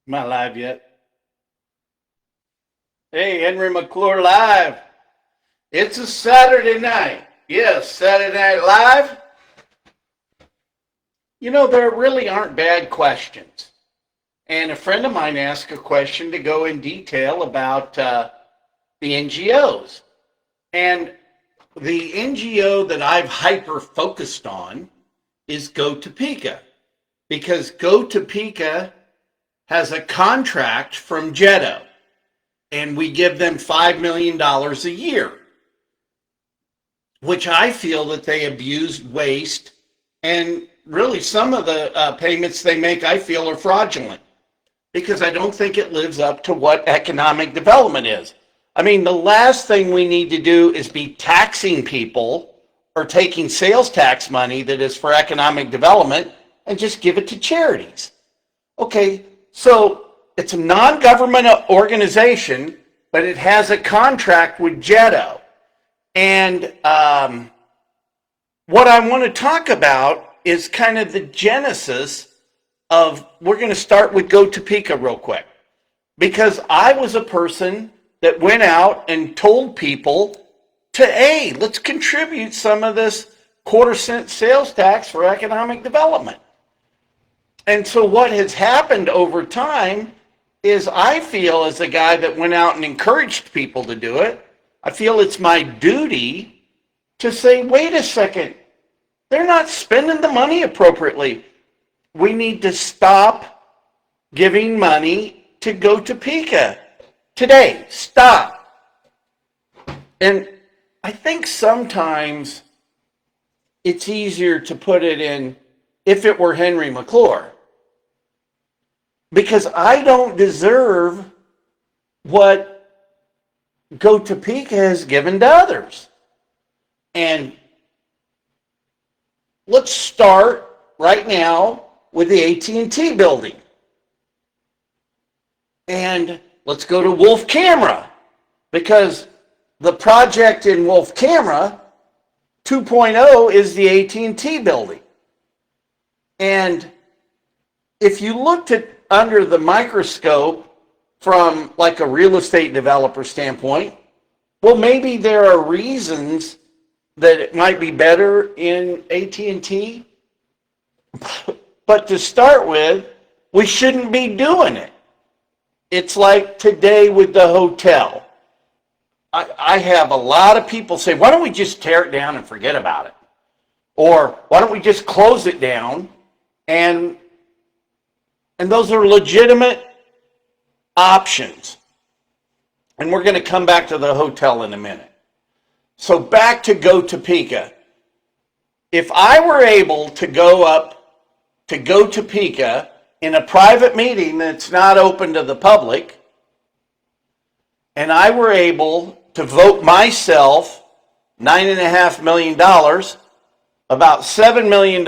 Am I live yet? Hey, Henry McClure live. It's a Saturday night. Yes, Saturday Night Live. You know, there really aren't bad questions. And a friend of mine asked a question to go in detail about the NGOs. And the NGO that I've hyper focused on is Go Topeka. Because Go Topeka has a contract from Jetto, and we give them $5 million a year, which I feel that they abuse, waste, and really some of the payments they make I feel are fraudulent because I don't think it lives up to what economic development is. I mean, the last thing we need to do is be taxing people or taking sales tax money that is for economic development and just give it to charities. Okay, so it's a non-government organization, but it has a contract with Jetto. And what I want to talk about is kind of the genesis of, we're going to start with Go Topeka real quick. Because I was a person that went out and told people to, hey, let's contribute some of this quarter-cent sales tax for economic development. And so what has happened over time is I feel, as a guy that went out and encouraged people to do it, I feel it's my duty to say, wait a second, they're not spending the money appropriately. We need to stop giving money to Go Topeka today. Stop. And I think sometimes it's easier to put it in, if it were Henry McClure, because I don't deserve what Go Topeka has given to others. And let's start right now with the AT&T building. And let's go to Wolf Camera, because the project in Wolf Camera 2.0 is the AT&T building. And if you looked at under the microscope from like a real estate developer standpoint, well, maybe there are reasons that it might be better in AT&T, but to start with, we shouldn't be doing it. It's like today with the hotel. I have a lot of people say, why don't we just tear it down and forget about it? Or why don't we just close it down? And those are legitimate options. And we're going to come back to the hotel in a minute. So back to Go Topeka. If I were able to go up to Go Topeka in a private meeting that's not open to the public, and I were able to vote myself $9.5 million, about $7 million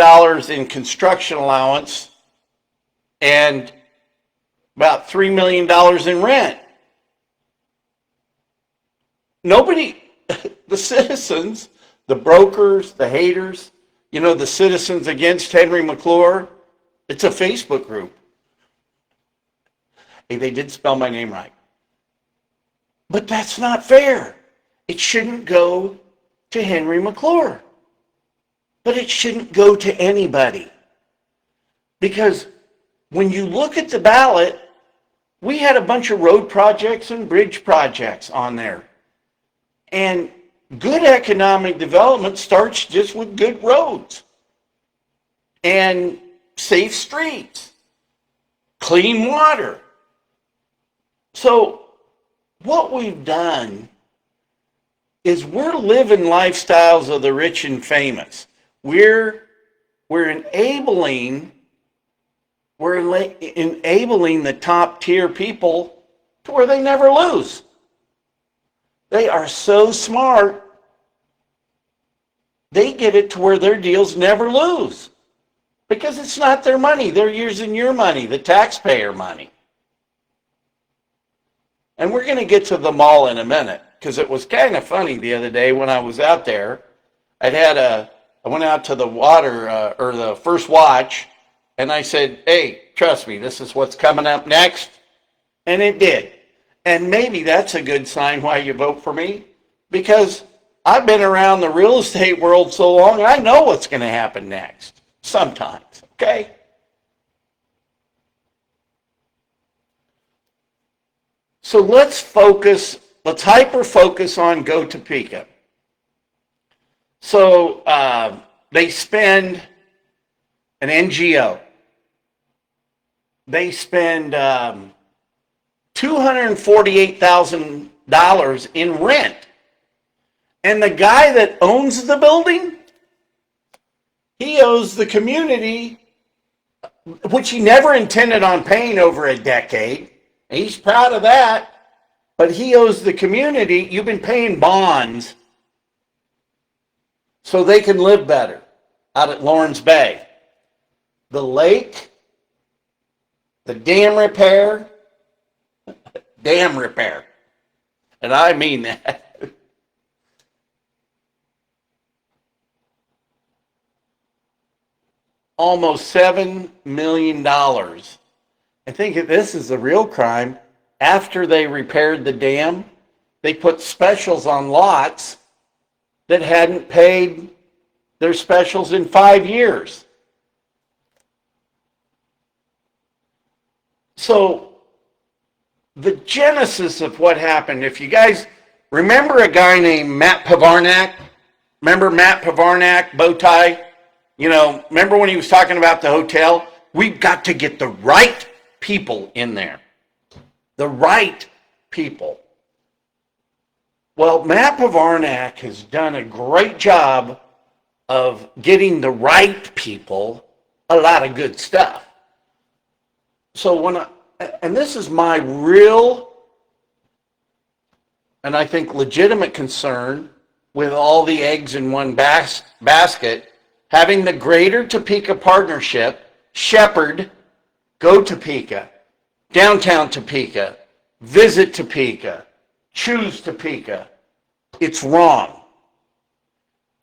in construction allowance, and about $3 million in rent. Nobody, the citizens, the brokers, the haters, you know, the citizens against Henry McClure, it's a Facebook group. Hey, they did spell my name right. But that's not fair. It shouldn't go to Henry McClure. But it shouldn't go to anybody. Because when you look at the ballot, we had a bunch of road projects and bridge projects on there. And good economic development starts just with good roads and safe streets, clean water. So what we've done is we're living lifestyles of the rich and famous. We're enabling the top tier people to where they never lose. They are so smart, they get it to where their deals never lose. Because it's not their money. They're using your money, the taxpayer money. And we're going to get to the mall in a minute, because it was kind of funny the other day when I was out there. I went out to the water, or the first watch, And I said, hey, trust me, this is what's coming up next. And it did. And maybe that's a good sign why you vote for me, because I've been around the real estate world so long, I know what's going to happen next. Sometimes, okay? So let's hyper-focus on Go Topeka. So they spend, an NGO, they spend $248,000 in rent. And the guy that owns the building, he owes the community, which he never intended on paying over a decade. And he's proud of that. But he owes the community, you've been paying bonds so they can live better out at Lawrence Bay. The lake, the dam repair, and I mean that. Almost $7 million. I think this is the real crime. After they repaired the dam, they put specials on lots that hadn't paid their specials in 5 years. So the genesis of what happened, if you guys remember a guy named Matt Pavarnak? Remember Matt Pavarnak, bow tie? You know, remember when he was talking about the hotel? We've got to get the right people in there. The right people. Well, Matt Pavarnak has done a great job of getting the right people a lot of good stuff. So and this is my real, and I think legitimate concern with all the eggs in one basket, having the Greater Topeka Partnership shepherd Go Topeka, Downtown Topeka, Visit Topeka, Choose Topeka. It's wrong.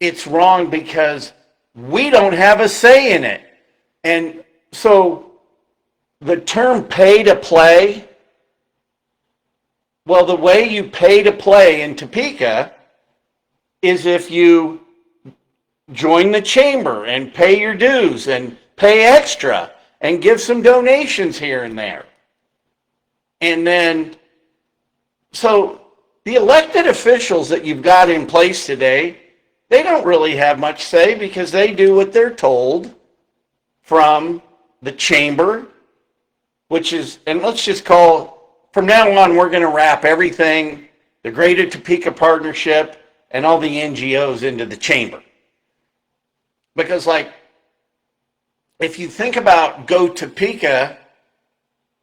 It's wrong because we don't have a say in it. And so the term pay to play, well, the way you pay to play in Topeka is if you join the chamber and pay your dues and pay extra and give some donations here and there. And then, so the elected officials that you've got in place today, they don't really have much say because they do what they're told from the chamber, which is, and let's just call, from now on, we're going to wrap everything, the Greater Topeka Partnership and all the NGOs into the chamber. Because, like, if you think about Go Topeka,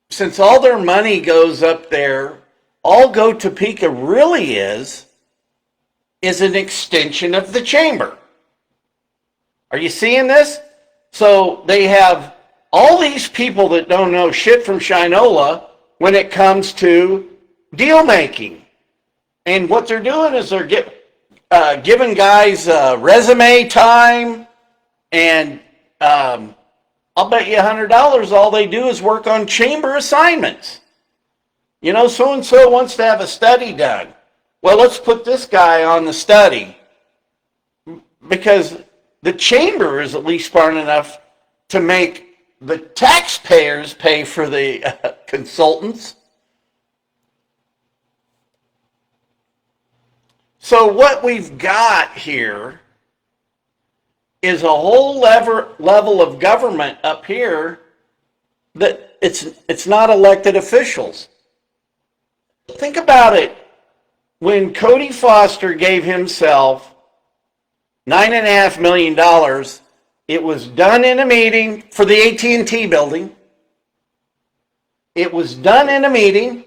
since all their money goes up there, all Go Topeka really is an extension of the chamber. Are you seeing this? So they have all these people that don't know shit from Shinola when it comes to deal making. And what they're doing is they're giving guys resume time, and I'll bet you $100 all they do is work on chamber assignments. You know, so-and-so wants to have a study done. Well, let's put this guy on the study, because the chamber is at least smart enough to make the taxpayers pay for the consultants. So what we've got here is a whole level of government up here that it's not elected officials. Think about it. When Cody Foster gave himself $9.5 million, it was done in a meeting for the AT&T building. It was done in a meeting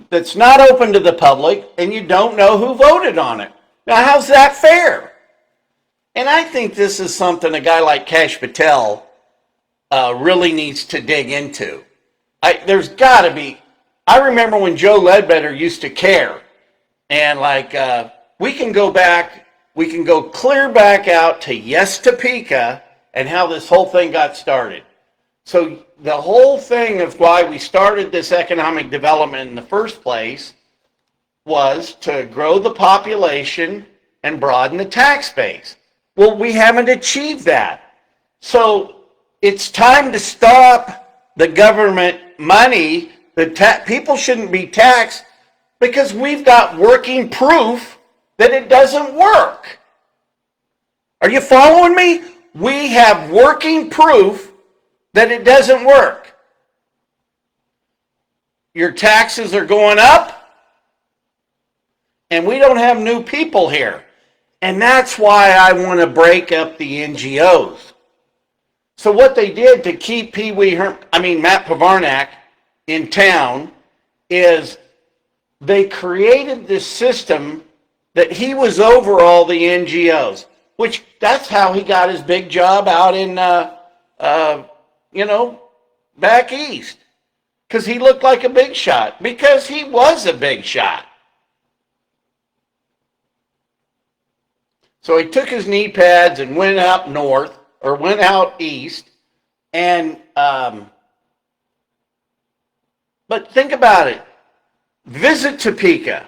that's not open to the public, and you don't know who voted on it. Now, how's that fair? And I think this is something a guy like Kash Patel really needs to dig into. There's got to be. I remember when Joe Ledbetter used to care, and we can go clear back out to Yes Topeka and how this whole thing got started. So the whole thing of why we started this economic development in the first place was to grow the population and broaden the tax base. Well, we haven't achieved that. So it's time to stop the government money. People shouldn't be taxed because we've got working proof that it doesn't work. Are you following me? We have working proof that it doesn't work. Your taxes are going up, and we don't have new people here. And that's why I want to break up the NGOs. So what they did to keep Matt Pavarnak in town is they created this system that he was over all the NGOs, which that's how he got his big job out in, back east. Because he looked like a big shot. Because he was a big shot. So he took his knee pads and went out north, or went out east, and, but think about it. Visit Topeka.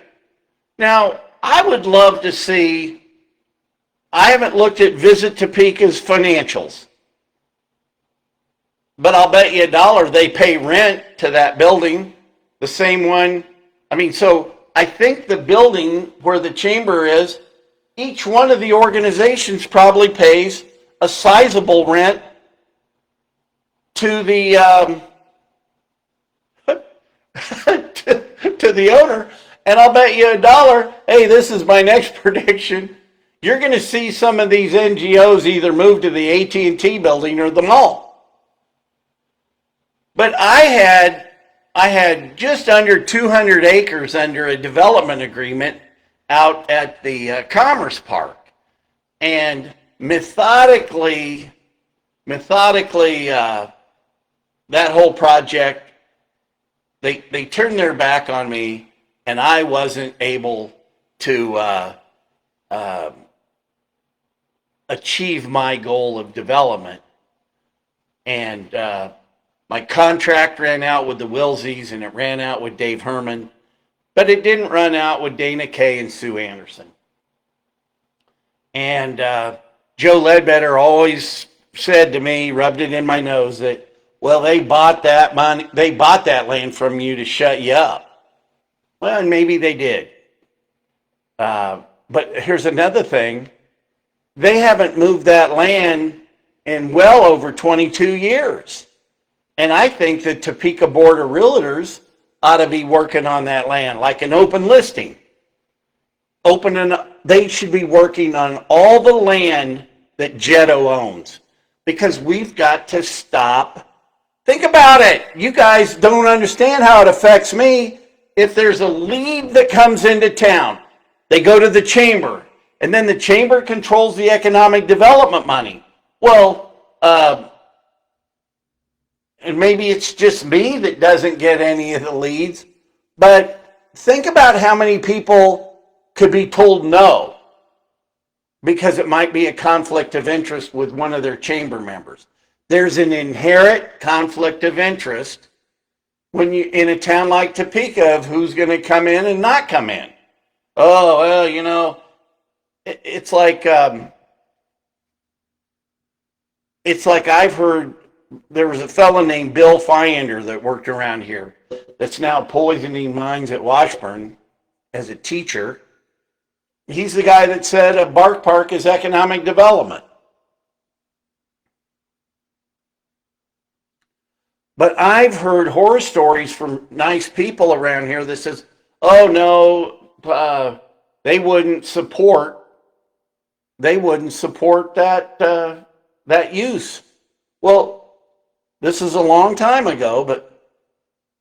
Now, I would love to see, I haven't looked at Visit Topeka's financials, but I'll bet you $1 they pay rent to that building, the same one. So I think the building where the chamber is, each one of the organizations probably pays a sizable rent to the to the owner, and I'll bet you $1. Hey, this is my next prediction. You're going to see some of these NGOs either move to the AT&T building or the mall. But I had just under 200 acres under a development agreement out at the Commerce Park, and methodically, that whole project, they turned their back on me, and I wasn't able to achieve my goal of development. And my contract ran out with the Wilsies, and it ran out with Dave Herman, but it didn't run out with Dana Kay and Sue Anderson. And Joe Ledbetter always said to me, rubbed it in my nose, that, well, they bought that land from you to shut you up. Well, and maybe they did. But here's another thing. They haven't moved that land in well over 22 years. And I think the Topeka Board of Realtors ought to be working on that land, like an open listing. They should be working on all the land that Jetto owns, because we've got to stop. Think about it. You guys don't understand how it affects me. If there's a lead that comes into town, they go to the chamber, and then the chamber controls the economic development money. Well, and maybe it's just me that doesn't get any of the leads, but think about how many people could be told no because it might be a conflict of interest with one of their chamber members. There's an inherent conflict of interest when you in a town like Topeka of who's going to come in and not come in. Oh, well, it's like I've heard there was a fellow named Bill Fyander that worked around here that's now poisoning minds at Washburn as a teacher. He's the guy that said a bark park is economic development. But I've heard horror stories from nice people around here that says, oh no, they wouldn't support that use. Well, this is a long time ago, but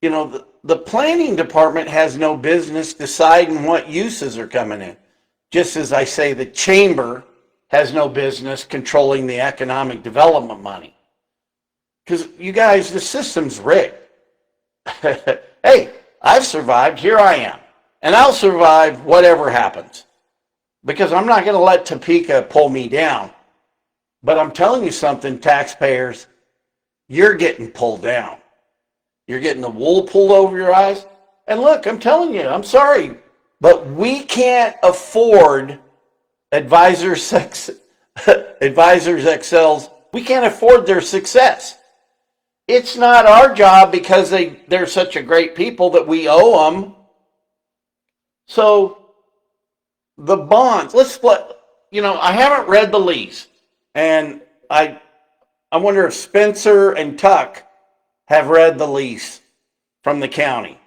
the planning department has no business deciding what uses are coming in. Just as I say, the chamber has no business controlling the economic development money. Because you guys, the system's rigged. Hey, I've survived, here I am. And I'll survive whatever happens. Because I'm not going to let Topeka pull me down. But I'm telling you something, taxpayers, you're getting pulled down. You're getting the wool pulled over your eyes. And look, I'm telling you, I'm sorry, but we can't afford Advisors Excel's, we can't afford their success. It's not our job because they're such a great people that we owe them. So the bonds, let's split. I haven't read the lease, and I wonder if Spencer and Tuck have read the lease from the county.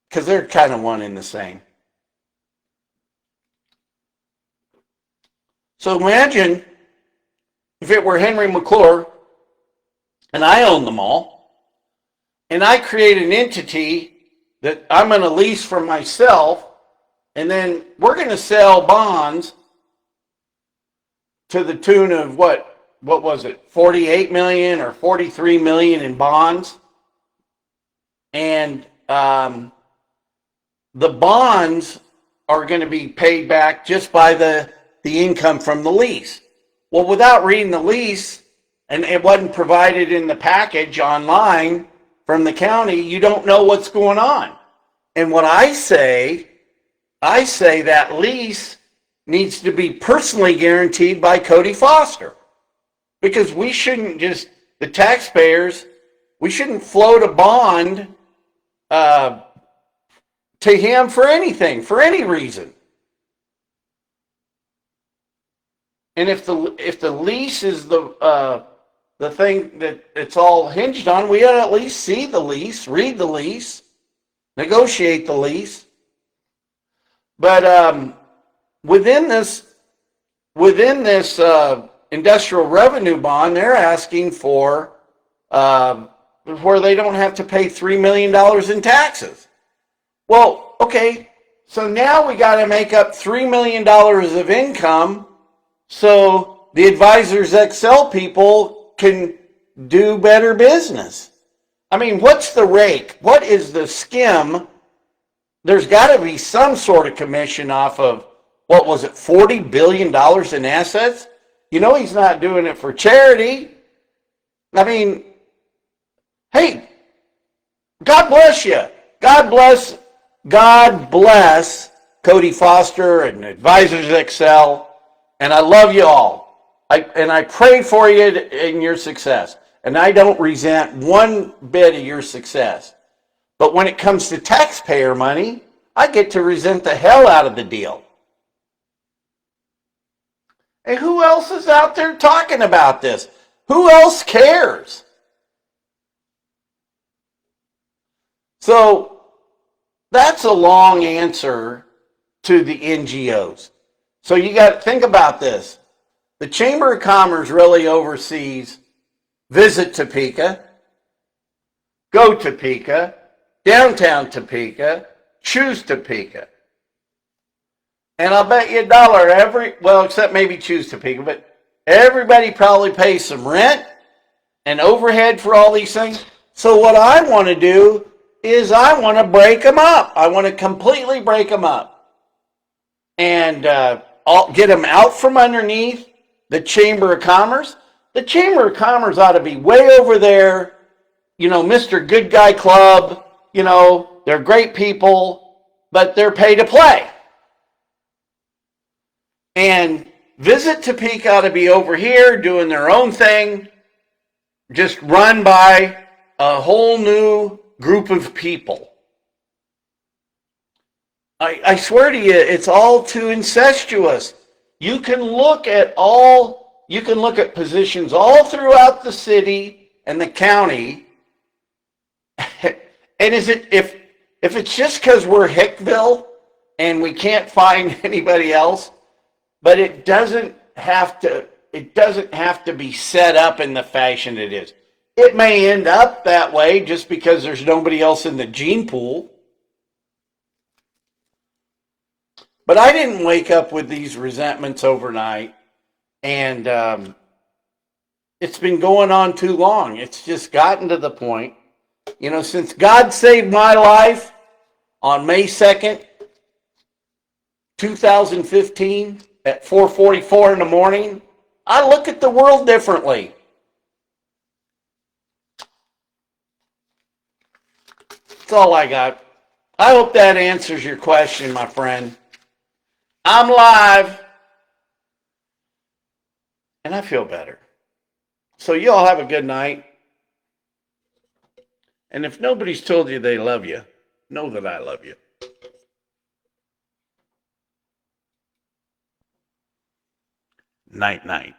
Because they're kind of one and the same. So imagine if it were Henry McClure and I own them all, and I create an entity that I'm going to lease for myself, and then we're going to sell bonds to the tune of what was it, 48 million or 43 million in bonds. And the bonds are going to be paid back just by the income from the lease. Well, without reading the lease, and it wasn't provided in the package online from the county, you don't know what's going on. And what I say that lease needs to be personally guaranteed by Cody Foster. Because we shouldn't just, the taxpayers, we shouldn't float a bond to him for anything, for any reason. And if the lease is the thing that it's all hinged on, we ought to at least see the lease, read the lease, negotiate the lease. But within this industrial revenue bond, they're asking for where they don't have to pay $3 million in taxes. Well, okay, so now we got to make up $3 million of income so the Advisors Excel people can do better business. I mean, what's the rake? What is the skim? There's got to be some sort of commission off of, what was it, $40 billion in assets? He's not doing it for charity. I mean, hey, God bless you. God bless Cody Foster and Advisors Excel. And I love you all. I pray for you in your success. And I don't resent one bit of your success. But when it comes to taxpayer money, I get to resent the hell out of the deal. And who else is out there talking about this? Who else cares? So that's a long answer to the NGOs. So you got to think about this. The Chamber of Commerce really oversees Visit Topeka, Go Topeka, Downtown Topeka, Choose Topeka. And I'll bet you $1 except maybe Choose Topeka, but everybody probably pays some rent and overhead for all these things. So what I want to do is I want to break them up. I want to completely break them up. And I'll get them out from underneath the Chamber of Commerce. The Chamber of Commerce ought to be way over there, Mr. Good Guy Club, they're great people, but they're pay to play. And Visit Topeka ought to be over here doing their own thing, just run by a whole new group of people. I swear to you, it's all too incestuous. You can look at positions all throughout the city and the county. And if it's just because we're Hickville and we can't find anybody else, but it doesn't have to be set up in the fashion it is. It may end up that way just because there's nobody else in the gene pool. But I didn't wake up with these resentments overnight, and it's been going on too long. It's just gotten to the point, since God saved my life on May 2nd, 2015 at 4:44 in the morning, I look at the world differently. That's all I got. I hope that answers your question, my friend. I'm live, and I feel better. So you all have a good night. And if nobody's told you they love you, know that I love you. Night, night.